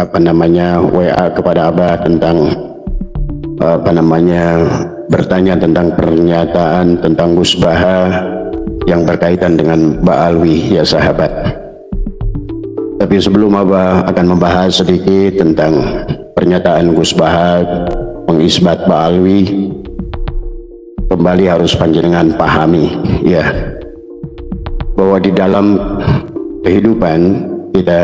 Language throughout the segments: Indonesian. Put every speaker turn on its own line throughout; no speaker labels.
WA kepada Abah tentang bertanya tentang pernyataan tentang Gus Baha yang berkaitan dengan Ba'alwi, ya sahabat. Tapi sebelum Abah akan membahas sedikit tentang pernyataan Gus Baha mengisbat Ba'alwi, kembali harus panjenengan pahami ya, bahwa di dalam kehidupan kita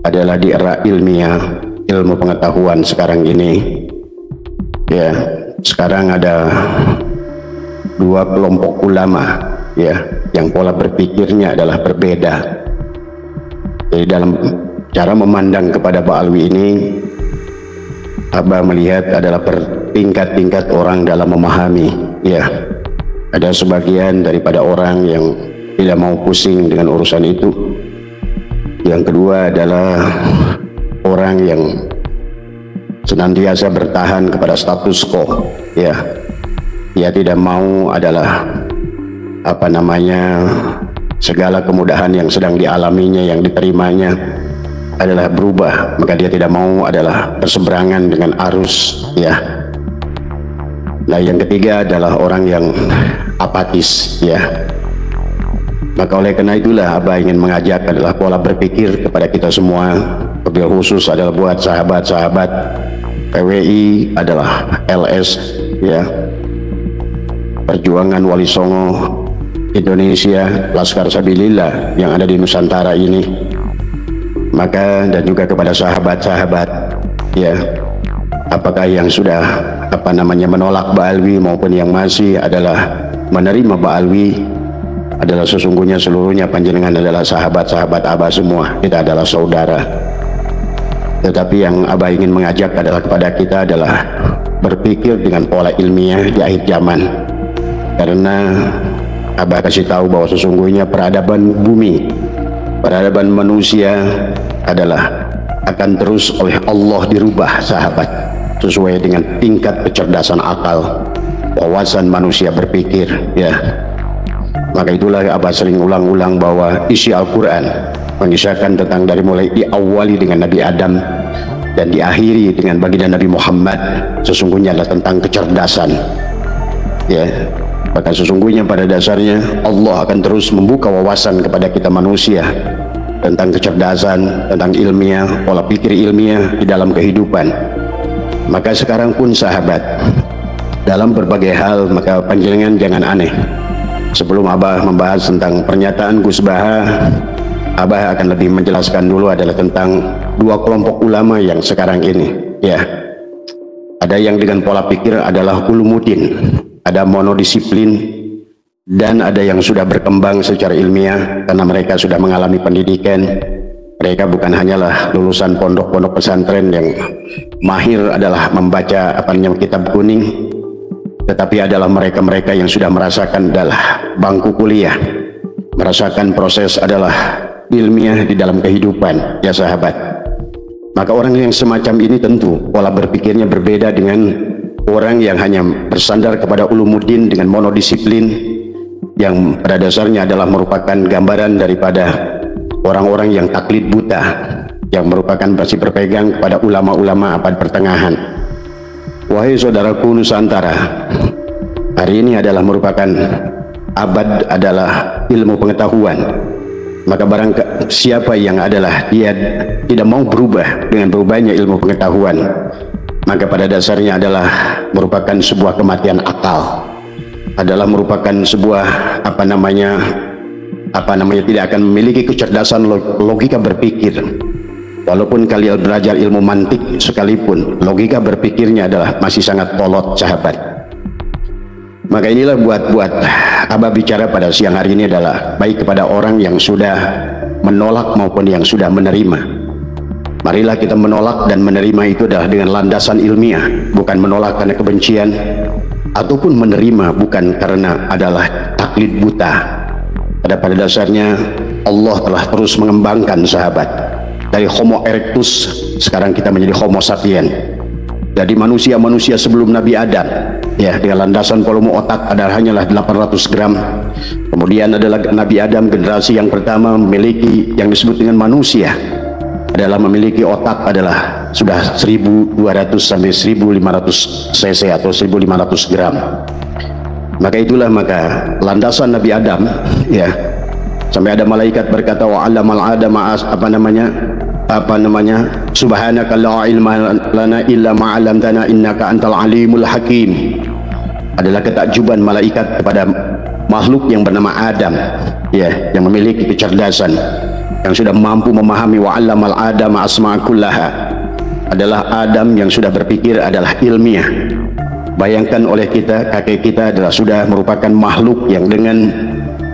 adalah di era ilmiah, ilmu pengetahuan sekarang ini ya. Sekarang ada dua kelompok ulama ya, yang pola berpikirnya adalah berbeda. Jadi dalam cara memandang kepada Ba'alwi ini, Abah melihat adalah bertingkat-tingkat orang dalam memahami ya. Ada sebagian daripada orang yang tidak mau pusing dengan urusan itu. Yang kedua adalah orang yang senantiasa bertahan kepada status quo ya. Dia tidak mau adalah segala kemudahan yang sedang dialaminya, yang diterimanya adalah berubah, maka dia tidak mau adalah berseberangan dengan arus ya. Nah, yang ketiga adalah orang yang apatis ya. Maka oleh karena itulah Abah ingin mengajak adalah pola berpikir kepada kita semua, lebih khusus adalah buat sahabat-sahabat PWI adalah LS ya, Perjuangan Wali Songo Indonesia, Laskar Sabilillah yang ada di Nusantara ini. Maka dan juga kepada sahabat-sahabat ya, apakah yang sudah menolak Ba'alwi maupun yang masih adalah menerima Ba'alwi, adalah sesungguhnya seluruhnya panjenengan adalah sahabat-sahabat Abah semua. Kita adalah saudara. Tetapi yang Abah ingin mengajak adalah kepada kita adalah berpikir dengan pola ilmiah di akhir zaman. Karena Abah kasih tahu bahwa sesungguhnya peradaban bumi, peradaban manusia adalah akan terus oleh Allah dirubah sahabat, sesuai dengan tingkat kecerdasan akal, wawasan manusia berpikir ya. Maka itulah Abah sering ulang-ulang bahwa isi Al-Quran mengisahkan tentang dari mulai diawali dengan Nabi Adam dan diakhiri dengan baginda Nabi Muhammad, sesungguhnya adalah tentang kecerdasan ya. Maka sesungguhnya pada dasarnya Allah akan terus membuka wawasan kepada kita manusia tentang kecerdasan, tentang ilmiah, pola pikir ilmiah di dalam kehidupan. Maka sekarang pun sahabat, dalam berbagai hal, maka panjenengan jangan aneh. Sebelum Abah membahas tentang pernyataan Gus Baha, Abah akan lebih menjelaskan dulu adalah tentang dua kelompok ulama yang sekarang ini ya. Ada yang dengan pola pikir adalah ulumuddin, ada monodisiplin, dan ada yang sudah berkembang secara ilmiah karena mereka sudah mengalami pendidikan. Mereka bukan hanyalah lulusan pondok-pondok pesantren yang mahir adalah membaca kitab kuning, tetapi adalah mereka-mereka yang sudah merasakan adalah bangku kuliah, merasakan proses adalah ilmiah di dalam kehidupan ya sahabat. Maka orang yang semacam ini tentu pola berpikirnya berbeda dengan orang yang hanya bersandar kepada ulumuddin dengan monodisiplin, yang pada dasarnya adalah merupakan gambaran daripada orang-orang yang taklid buta, yang merupakan masih berpegang kepada ulama-ulama abad pertengahan. Wahai saudaraku Nusantara, hari ini adalah merupakan abad adalah ilmu pengetahuan. Maka barang siapa yang adalah dia tidak mau berubah dengan berubahnya ilmu pengetahuan, maka pada dasarnya adalah merupakan sebuah kematian akal, adalah merupakan sebuah tidak akan memiliki kecerdasan logika berpikir. Walaupun kalian belajar ilmu mantik sekalipun, logika berpikirnya adalah masih sangat kolot sahabat. Maka inilah buat Abah bicara pada siang hari ini adalah baik kepada orang yang sudah menolak maupun yang sudah menerima. Marilah kita menolak dan menerima itu adalah dengan landasan ilmiah, bukan menolak karena kebencian, ataupun menerima bukan karena adalah taklid buta. Pada dasarnya Allah telah terus mengembangkan sahabat. Dari Homo erectus sekarang kita menjadi Homo sapien. Jadi manusia-manusia sebelum Nabi Adam ya, dengan landasan volume otak adalah hanyalah 800 gram. Kemudian adalah Nabi Adam, generasi yang pertama memiliki yang disebut dengan manusia adalah memiliki otak adalah sudah 1200 sampai 1500 cc atau 1500 gram. Maka itulah landasan Nabi Adam, ya, sampai ada malaikat berkata wa 'allamal adama subhanaka la ilma lana illa ma 'allamtana innaka antal alimul hakim. Adalah ketakjuban malaikat kepada makhluk yang bernama Adam, ya, yang memiliki kecerdasan, yang sudah mampu memahami wa 'allamal adama asma'a kullaha. Adalah Adam yang sudah berpikir adalah ilmiah. Bayangkan oleh kita, kakek kita adalah sudah merupakan makhluk yang dengan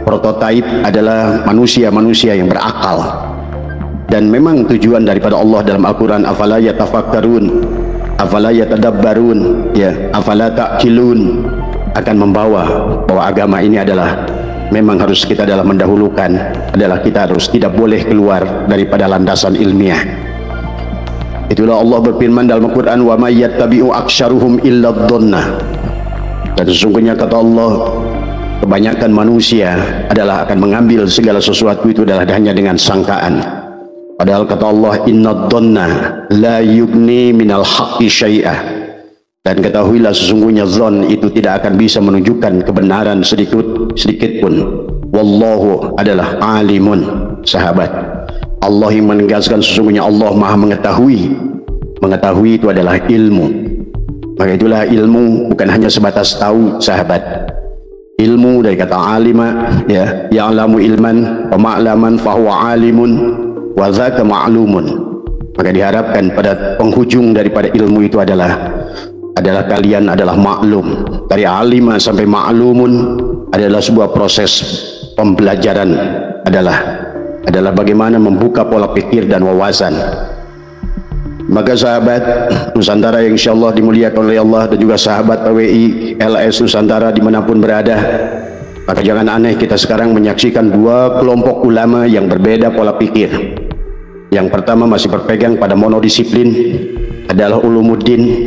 prototipe adalah manusia-manusia yang berakal. Dan memang tujuan daripada Allah dalam Al-Quran, afala yatafakkarun, afala yatadabbarun, ya, afala ta'qilun, akan membawa bahwa agama ini adalah memang harus kita dalam mendahulukan, adalah kita harus tidak boleh keluar daripada landasan ilmiah. Itulah Allah berfirman dalam Al-Quran, wa may yattabi'u aktsaruhum illa dhonna. Dan sesungguhnya kata Allah, kebanyakan manusia adalah akan mengambil segala sesuatu itu adalah hanya dengan sangkaan. Padahal kata Allah, inna dhonna la yugni minal haqqi syai'ah. Dan ketahuilah sesungguhnya zon itu tidak akan bisa menunjukkan kebenaran sedikit pun. Wallahu adalah alimun, sahabat. Allah yang menegaskan sesungguhnya Allah maha mengetahui. Mengetahui itu adalah ilmu. Maka itulah ilmu bukan hanya sebatas tahu, sahabat. Ilmu dari kata alima, ya, ya'lamu ilman wa ma'laman fahuwa alimun wa dzaka ma'lumun. Maka diharapkan pada penghujung daripada ilmu itu adalah kalian adalah maklum. Dari alima sampai ma'lumun adalah sebuah proses pembelajaran, adalah bagaimana membuka pola pikir dan wawasan. Maka sahabat Nusantara yang insyaallah dimuliakan oleh Allah, dan juga sahabat PWI LS Nusantara dimanapun berada, maka jangan aneh kita sekarang menyaksikan dua kelompok ulama yang berbeda pola pikir. Yang pertama masih berpegang pada monodisiplin, adalah ulumuddin,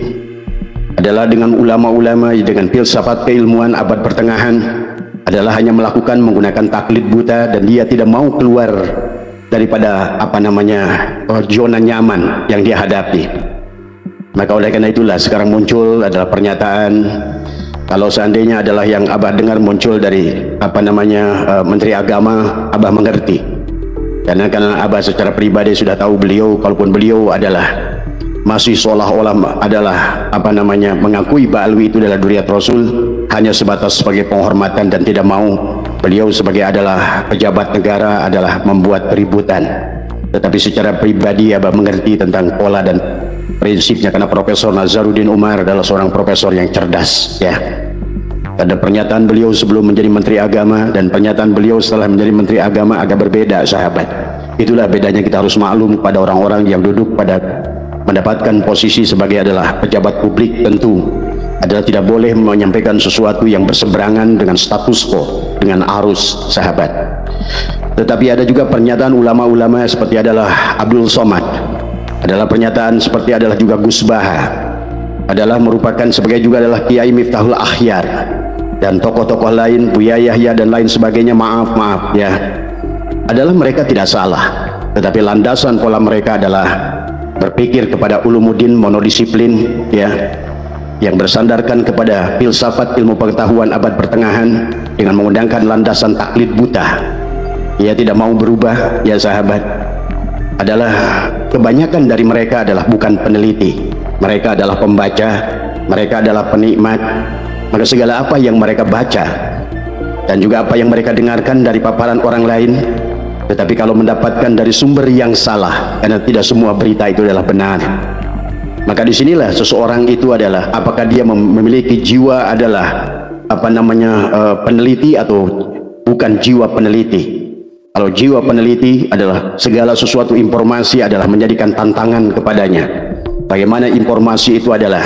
adalah dengan ulama-ulama dengan filsafat keilmuan abad pertengahan, adalah hanya menggunakan taklid buta, dan dia tidak mau keluar daripada zona nyaman yang dia hadapi. Maka oleh karena itulah sekarang muncul adalah pernyataan, kalau seandainya adalah yang Abah dengar muncul dari Menteri Agama, Abah mengerti, karena Abah secara pribadi sudah tahu beliau, kalaupun beliau adalah masih seolah-olah adalah mengakui Ba'alwi itu adalah Dzurriyyat Rasul, hanya sebatas sebagai penghormatan, dan tidak mau beliau sebagai adalah pejabat negara adalah membuat keributan. Tetapi secara pribadi Abah mengerti tentang pola dan prinsipnya, karena Profesor Nazaruddin Umar adalah seorang profesor yang cerdas, ya. Ada pernyataan beliau sebelum menjadi Menteri Agama dan pernyataan beliau setelah menjadi Menteri Agama agak berbeda, sahabat. Itulah bedanya, kita harus maklum pada orang-orang yang duduk pada mendapatkan posisi sebagai adalah pejabat publik, tentu adalah tidak boleh menyampaikan sesuatu yang berseberangan dengan status quo, dengan arus, sahabat. Tetapi ada juga pernyataan ulama-ulama seperti adalah Abdul Somad, adalah pernyataan seperti adalah juga Gus Baha, adalah merupakan sebagai juga adalah Kiai Miftahul Akhyar, dan tokoh-tokoh lain, Buya Yahya dan lain sebagainya. Maaf ya, adalah mereka tidak salah, tetapi landasan pola mereka adalah berpikir kepada ulumuddin, monodisiplin, ya, yang bersandarkan kepada filsafat ilmu pengetahuan abad pertengahan dengan menggunakan landasan taklid buta. Ia tidak mau berubah, ya sahabat. Adalah kebanyakan dari mereka adalah bukan peneliti, mereka adalah pembaca, mereka adalah penikmat. Maka segala apa yang mereka baca dan juga apa yang mereka dengarkan dari paparan orang lain, tetapi kalau mendapatkan dari sumber yang salah, karena tidak semua berita itu adalah benar, maka disinilah seseorang itu adalah apakah dia memiliki jiwa adalah peneliti atau bukan jiwa peneliti. Kalau jiwa peneliti adalah segala sesuatu informasi adalah menjadikan tantangan kepadanya. Bagaimana informasi itu adalah,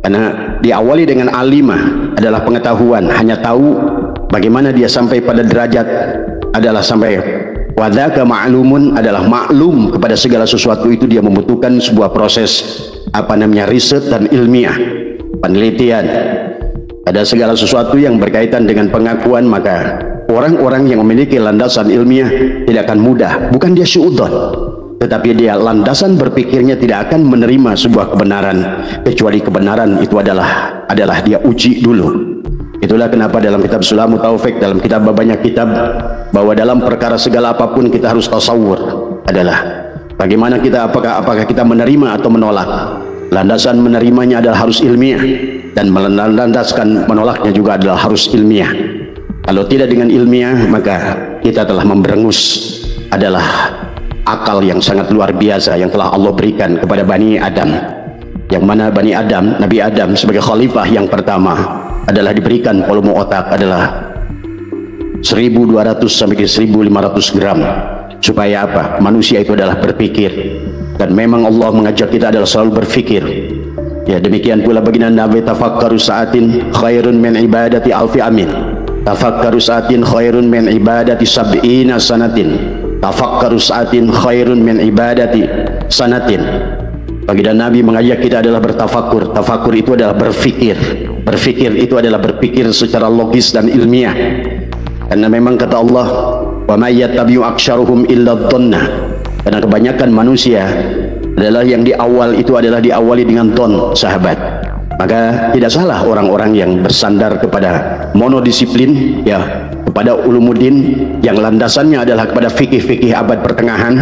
karena diawali dengan alimah adalah pengetahuan, hanya tahu bagaimana dia sampai pada derajat adalah sampai wadaka ma'lumun, adalah maklum kepada segala sesuatu itu. Dia membutuhkan sebuah proses riset dan ilmiah, penelitian. Ada segala sesuatu yang berkaitan dengan pengakuan, maka orang-orang yang memiliki landasan ilmiah tidak akan mudah, bukan dia syuudzon, tetapi dia landasan berpikirnya tidak akan menerima sebuah kebenaran kecuali kebenaran itu adalah dia uji dulu. Itulah kenapa dalam kitab Sulamut Taufik, dalam banyak kitab, bahwa dalam perkara segala apapun kita harus tasawur adalah bagaimana kita, apakah kita menerima atau menolak. Landasan menerimanya adalah harus ilmiah, dan melandaskan menolaknya juga adalah harus ilmiah. Kalau tidak dengan ilmiah, maka kita telah memberengus adalah akal yang sangat luar biasa yang telah Allah berikan kepada Bani Adam, yang mana Bani Adam, Nabi Adam sebagai khalifah yang pertama adalah diberikan volume otak adalah 1200 sampai ke 1500 gram. Supaya apa? Manusia itu adalah berpikir, dan memang Allah mengajak kita adalah selalu berpikir. Ya, demikian pula baginda Nabi, tafakkaru sa'atin khairun min ibadati alfi amin. Tafakkaru sa'atin khairun min ibadati sab'ina sanatin. Tafakkaru sa'atin khairun min ibadati sanatin. Baginda Nabi mengajak kita adalah bertafakur. Tafakur itu adalah berfikir. Berfikir itu adalah berpikir secara logis dan ilmiah. Karena memang kata Allah, wa may yattabi'u aktsaruhum illa dhanna. Karena kebanyakan manusia adalah yang di awal itu adalah diawali dengan don, sahabat. Maka tidak salah orang-orang yang bersandar kepada monodisiplin, ya, kepada ulumuddin yang landasannya adalah kepada fikih-fikih abad pertengahan.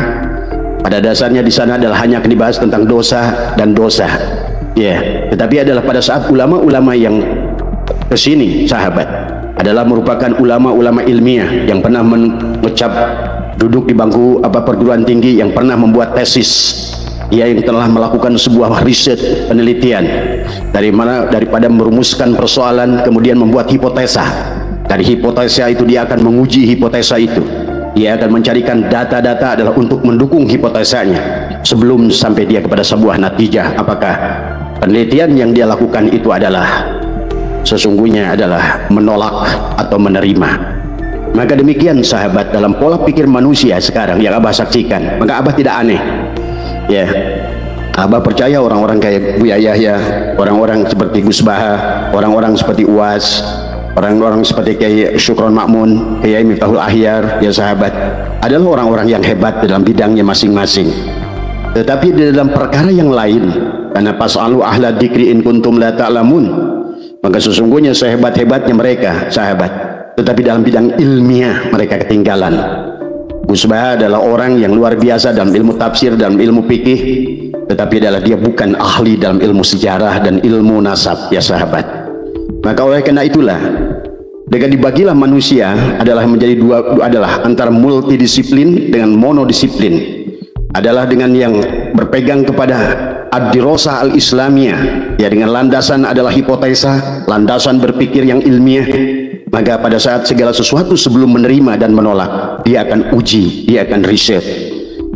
Pada dasarnya di sana adalah hanya akan dibahas tentang dosa dan dosa. Ya, tetapi adalah pada saat ulama-ulama yang kesini, sahabat, adalah merupakan ulama-ulama ilmiah yang pernah mengucap duduk di bangku perguruan tinggi, yang pernah membuat tesis, yang telah melakukan sebuah riset penelitian daripada merumuskan persoalan kemudian membuat hipotesa. Dari hipotesa itu dia akan menguji hipotesa itu, dia akan mencarikan data-data adalah untuk mendukung hipotesanya sebelum sampai dia kepada sebuah natijah apakah penelitian yang dia lakukan itu adalah sesungguhnya adalah menolak atau menerima. Maka demikian sahabat, dalam pola pikir manusia sekarang yang Abah saksikan, maka Abah tidak aneh, ya. Abah percaya orang-orang kayak Buya Yahya, orang-orang seperti Gus Baha, orang-orang seperti Uwas, orang-orang seperti Kiai Syukron Makmun, Kiai Miftahul Ahyar, ya sahabat, adalah orang-orang yang hebat dalam bidangnya masing-masing. Tetapi di dalam perkara yang lain, karena pas'alu ahla dzikri in kuntum la ta'lamun, maka sesungguhnya sehebat-hebatnya mereka, sahabat, tetapi dalam bidang ilmiah mereka ketinggalan. Gus Baha adalah orang yang luar biasa dalam ilmu tafsir, dalam ilmu fikih, tetapi adalah dia bukan ahli dalam ilmu sejarah dan ilmu nasab, ya sahabat. Maka oleh karena itulah, dengan dibagilah manusia adalah menjadi dua, adalah antara multidisiplin dengan monodisiplin. Adalah dengan yang berpegang kepada ad-dirasah al-islamiyah, ya, dengan landasan adalah hipotesa, landasan berpikir yang ilmiah. Maka pada saat segala sesuatu sebelum menerima dan menolak, dia akan uji, dia akan riset,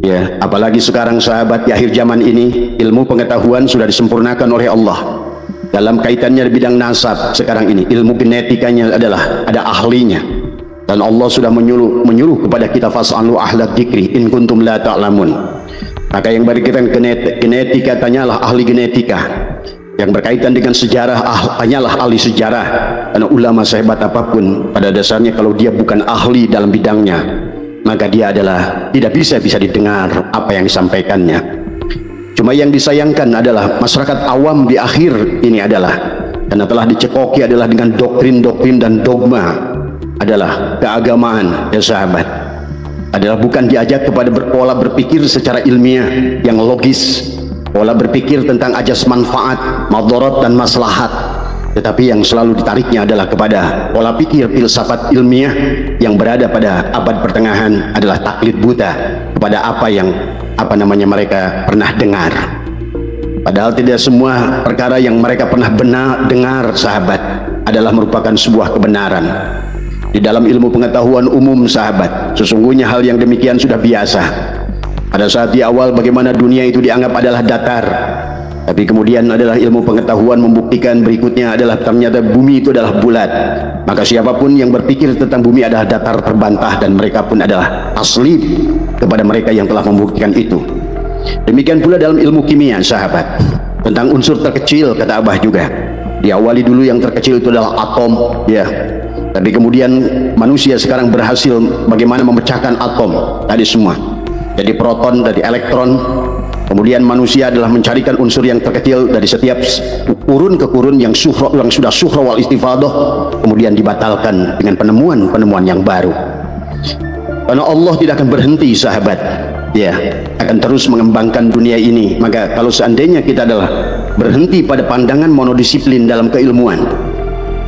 ya. Apalagi sekarang sahabat, di akhir zaman ini ilmu pengetahuan sudah disempurnakan oleh Allah dalam kaitannya di bidang nasab. Sekarang ini ilmu genetikanya adalah ada ahlinya, dan Allah sudah menyuruh kepada kita, fas'alu ahla dzikri in kuntum la ta'lamun. Maka yang berkaitan genetika, tanyalah ahli genetika. Yang berkaitan dengan sejarah, tanyalah ahli sejarah. Karena ulama sehebat apapun, pada dasarnya kalau dia bukan ahli dalam bidangnya, maka dia adalah tidak bisa didengar apa yang disampaikannya. Cuma yang disayangkan adalah masyarakat awam di akhir ini adalah karena telah dicekoki adalah dengan doktrin-doktrin dan dogma adalah keagamaan, ya sahabat, adalah bukan diajak kepada pola berpikir secara ilmiah yang logis, pola berpikir tentang ajas manfaat, madarat dan maslahat, tetapi yang selalu ditariknya adalah kepada pola pikir filsafat ilmiah yang berada pada abad pertengahan adalah taklid buta kepada apa yang mereka pernah dengar. Padahal tidak semua perkara yang mereka pernah dengar, sahabat, adalah merupakan sebuah kebenaran. Di dalam ilmu pengetahuan umum, sahabat, sesungguhnya hal yang demikian sudah biasa. Pada saat di awal bagaimana dunia itu dianggap adalah datar, tapi kemudian adalah ilmu pengetahuan membuktikan berikutnya adalah ternyata bumi itu adalah bulat. Maka siapapun yang berpikir tentang bumi adalah datar terbantah, dan mereka pun adalah taslim kepada mereka yang telah membuktikan itu. Demikian pula dalam ilmu kimia, sahabat, tentang unsur terkecil, kata Abah juga, diawali dulu yang terkecil itu adalah atom, ya. Tapi kemudian manusia sekarang berhasil bagaimana memecahkan atom tadi semua. jadi proton, dari elektron. Kemudian manusia adalah mencarikan unsur yang terkecil dari setiap kurun ke kurun yang sudah suhra wal istifadah, kemudian dibatalkan dengan penemuan-penemuan yang baru. Karena Allah tidak akan berhenti, sahabat, ya, akan terus mengembangkan dunia ini. Maka kalau seandainya kita adalah berhenti pada pandangan monodisiplin dalam keilmuan,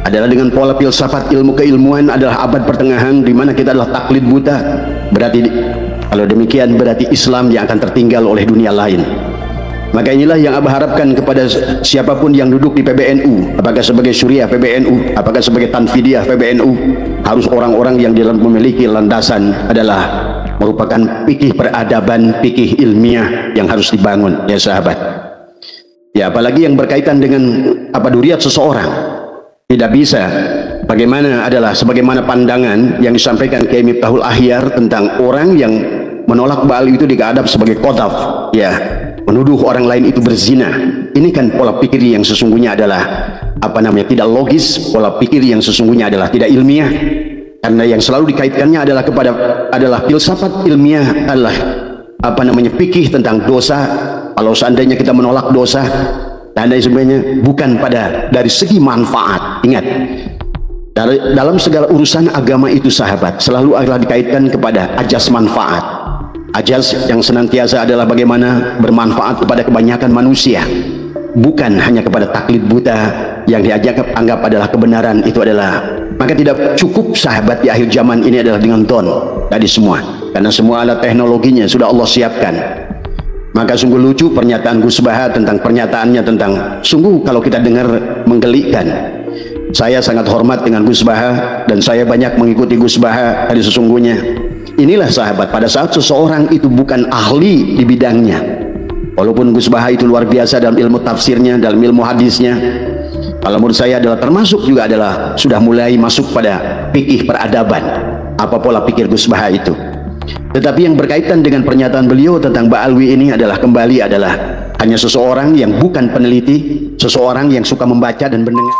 adalah dengan pola filsafat ilmu keilmuan adalah abad pertengahan di mana kita adalah taklid buta, berarti kalau demikian berarti Islam yang akan tertinggal oleh dunia lain. Maka inilah yang Abah harapkan kepada siapapun yang duduk di PBNU, apakah sebagai Syuriah PBNU, apakah sebagai Tanfidiyah PBNU, harus orang-orang yang memiliki landasan adalah merupakan fikih peradaban, fikih ilmiah yang harus dibangun, ya sahabat. Ya, apalagi yang berkaitan dengan apa duriat seseorang. Tidak bisa bagaimana adalah sebagaimana pandangan yang disampaikan Kiai Miftahul Ahyar tentang orang yang menolak Ba'al itu dikadap sebagai qadhaf, ya, menuduh orang lain itu berzina. Ini kan pola pikir yang sesungguhnya adalah tidak logis, pola pikir yang sesungguhnya adalah tidak ilmiah, karena yang selalu dikaitkannya adalah filsafat ilmiah adalah fikih tentang dosa. Kalau seandainya kita menolak dosa dan sebenarnya bukan dari segi manfaat. Ingat, dalam segala urusan agama itu, sahabat, selalu adalah dikaitkan kepada ajas manfaat. Ajas yang senantiasa adalah bagaimana bermanfaat kepada kebanyakan manusia, bukan hanya kepada taklid buta yang anggap adalah kebenaran. Itu adalah, maka tidak cukup, sahabat, di akhir zaman ini adalah dengan don tadi semua, karena semua alat teknologinya sudah Allah siapkan. Maka sungguh lucu pernyataan Gus Baha pernyataannya tentang, sungguh kalau kita dengar menggelikan. Saya sangat hormat dengan Gus Baha dan saya banyak mengikuti Gus Baha. Tadi sesungguhnya inilah, sahabat, pada saat seseorang itu bukan ahli di bidangnya, walaupun Gus Baha itu luar biasa dalam ilmu tafsirnya, dalam ilmu hadisnya, kalau menurut saya adalah termasuk juga adalah sudah mulai masuk pada fikih peradaban. Apa pola pikir Gus Baha itu? Tetapi yang berkaitan dengan pernyataan beliau tentang Ba'alwi ini adalah hanya seseorang yang bukan peneliti, seseorang yang suka membaca dan mendengar.